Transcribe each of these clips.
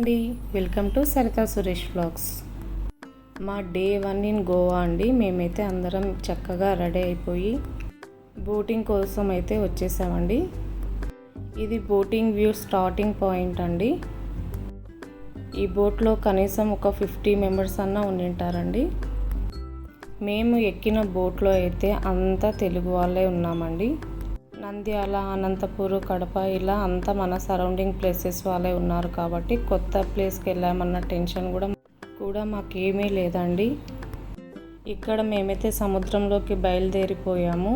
అండి, welcome to Saritha Suresh vlogs. మా day 1 in Goa అండి. మేమైతే అందరం చక్కగా రెడీ అయిపోయి బోటింగ్ కోసం అయితే వచ్చేసామండి. ఇది బోటింగ్ వ్యూ స్టార్టింగ్ పాయింట్ అండి. ఈ బోట్లో కనీసం ఒక 50 మెంబర్స్ అన్నా ఉండింటారండి. మేము ఎక్కిన బోట్లో అయితే అంతా తెలుగు వాళ్ళే ఉన్నామండి. నంద్యాల, అనంతపూర్, కడప ఇలా అంతా మన సరౌండింగ్ ప్లేసెస్ వాళ్ళే ఉన్నారు కాబట్టి కొత్త ప్లేస్కి వెళ్ళామన్న టెన్షన్ కూడా మాకేమీ లేదండి. ఇక్కడ మేమైతే సముద్రంలోకి బయలుదేరిపోయాము.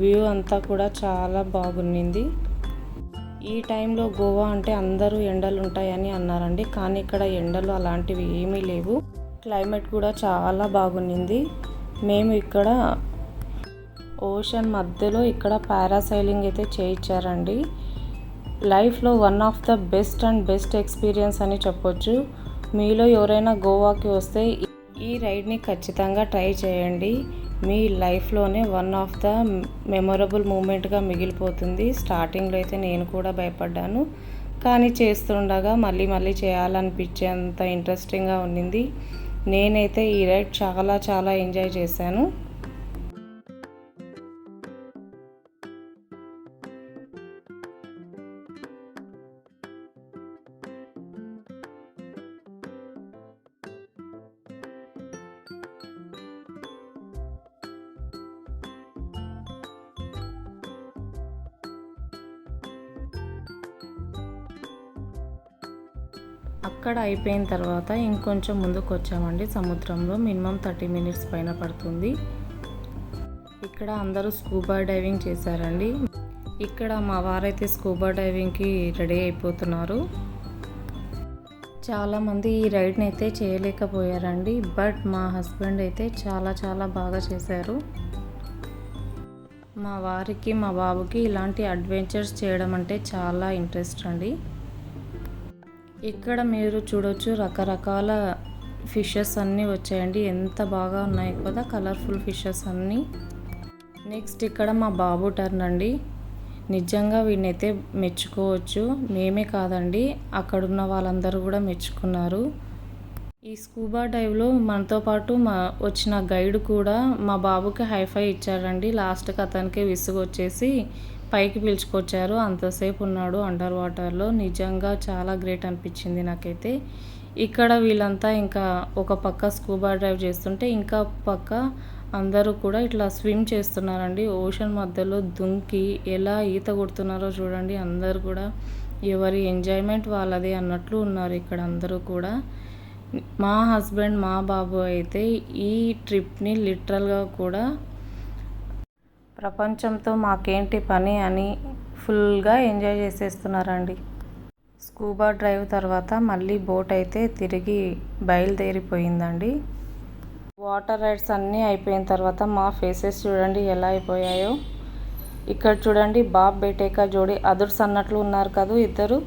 వ్యూ అంతా కూడా చాలా బాగుంది. ఈ టైంలో గోవా అంటే అందరూ ఎండలు ఉంటాయని అన్నారండి, కానీ ఇక్కడ ఎండలు అలాంటివి ఏమీ లేవు. క్లైమేట్ కూడా చాలా బాగుంది. మేము ఇక్కడ ఓషన్ మధ్యలో ఇక్కడ పారాసైలింగ్ అయితే చేయించారండి. లైఫ్లో one of the best experience అని చెప్పొచ్చు. మీలో ఎవరైనా గోవాకి వస్తే ఈ రైడ్ని ఖచ్చితంగా ట్రై చేయండి. మీ లైఫ్లోనే వన్ ఆఫ్ ద మెమొరబుల్ మూమెంట్గా మిగిలిపోతుంది. స్టార్టింగ్లో అయితే నేను కూడా భయపడ్డాను, కానీ చేస్తుండగా మళ్ళీ చేయాలనిపించేంత ఇంట్రెస్టింగ్గా ఉండింది. నేనైతే ఈ రైడ్ చాలా ఎంజాయ్ చేశాను. అక్కడ అయిపోయిన తర్వాత ఇంకొంచెం ముందుకు వచ్చామండి. సముద్రంలో మినిమం 30 మినిట్స్ పైన పడుతుంది. ఇక్కడ అందరూ స్కూబా డైవింగ్ చేశారండి. ఇక్కడ మా వారైతే స్కూబా డైవింగ్కి రెడీ అయిపోతున్నారు. చాలామంది ఈ రైడ్ని అయితే చేయలేకపోయారండి, బట్ మా హస్బెండ్ అయితే చాలా బాగా చేశారు. మా వారికి, మా బాబుకి ఇలాంటి అడ్వెంచర్స్ చేయడం అంటే చాలా ఇంట్రెస్ట్ అండి. ఇక్కడ మీరు చూడొచ్చు, రకరకాల ఫిషెస్ అన్నీ వచ్చాయండి. ఎంత బాగా ఉన్నాయి కదా కలర్ఫుల్ ఫిషెస్ అన్నీ. నెక్స్ట్ ఇక్కడ మా బాబు టర్న్ అండి. నిజంగా వీడినైతే మెచ్చుకోవచ్చు. మేమే కాదండి, అక్కడున్న వాళ్ళందరూ కూడా మెచ్చుకున్నారు. ఈ స్కూబా డైవ్లో మనతో పాటు వచ్చిన గైడ్ కూడా మా బాబుకి హైఫై ఇచ్చారండి. లాస్ట్కి అతనికి విసుగు వచ్చేసి పైకి పిలుచుకొచ్చారు. అంతసేపు ఉన్నాడు అండర్ వాటర్లో. నిజంగా చాలా గ్రేట్ అనిపించింది నాకైతే. ఇక్కడ వీళ్ళంతా ఇంకా ఒక పక్క స్కూబా డ్రైవ్ చేస్తుంటే ఇంకా పక్క అందరూ కూడా ఇట్లా స్విమ్ చేస్తున్నారండి. ఓషన్ మధ్యలో దుంకి ఎలా ఈత కొడుతున్నారో చూడండి. అందరూ కూడా ఎవరి ఎంజాయ్మెంట్ వాళ్ళది అన్నట్లు ఉన్నారు ఇక్కడ అందరూ కూడా. మా హస్బెండ్, మా బాబు అయితే ఈ ట్రిప్ని లిటరల్గా కూడా ప్రపంచంతో మాకేంటి పని అని ఫుల్గా ఎంజాయ్ చేసేస్తున్నారండి. స్కూబా డ్రైవ్ తర్వాత మళ్ళీ బోట్ అయితే తిరిగి బయలుదేరిపోయిందండి. వాటర్ రైడ్స్ అన్నీ అయిపోయిన తర్వాత మా ఫేసెస్ చూడండి ఎలా అయిపోయాయో. ఇక్కడ చూడండి, బాబ్ బేటేకా జోడి అదుర్స్ అన్నట్లు ఉన్నారు కదా ఇద్దరు.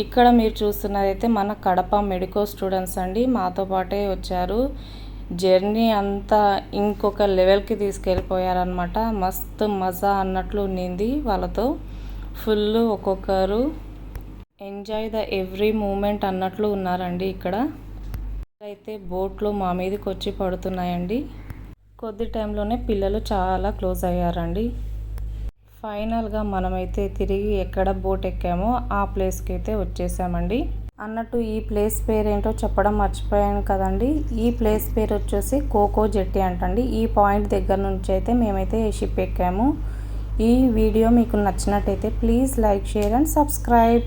ఇక్కడ మీరు చూస్తున్నదైతే మన కడప మెడికో స్టూడెంట్స్ అండి. మాతో పాటే వచ్చారు. జర్నీ అంతా ఇంకొక లెవెల్కి తీసుకెళ్ళిపోయారనమాట. మస్తు మజా అన్నట్లు ఉన్నింది వాళ్ళతో. ఫుల్ ఒక్కొక్కరు ఎంజాయ్ ద ఎవ్రీ మూమెంట్ అన్నట్లు ఉన్నారండి. ఇక్కడ అయితే బోట్లో మా మీదకి వచ్చి పడుతున్నాయండి. కొద్ది టైంలోనే పిల్లలు చాలా క్లోజ్ అయ్యారండి. ఫైనల్గా మనమైతే తిరిగి ఎక్కడ బోట్ ఎక్కామో ఆ ప్లేస్కి అయితే వచ్చేసామండి. అన్నట్టు ఈ ప్లేస్ పేరేంటో చెప్పడం మర్చిపోయాను కదండి. ఈ ప్లేస్ పేరు వచ్చేసి కోకో జెట్టి అంటండి. ఈ పాయింట్ దగ్గర నుంచి అయితే మేమైతే షిప్ ఎక్కాము. ఈ వీడియో మీకు నచ్చినట్టయితే please like, share and subscribe.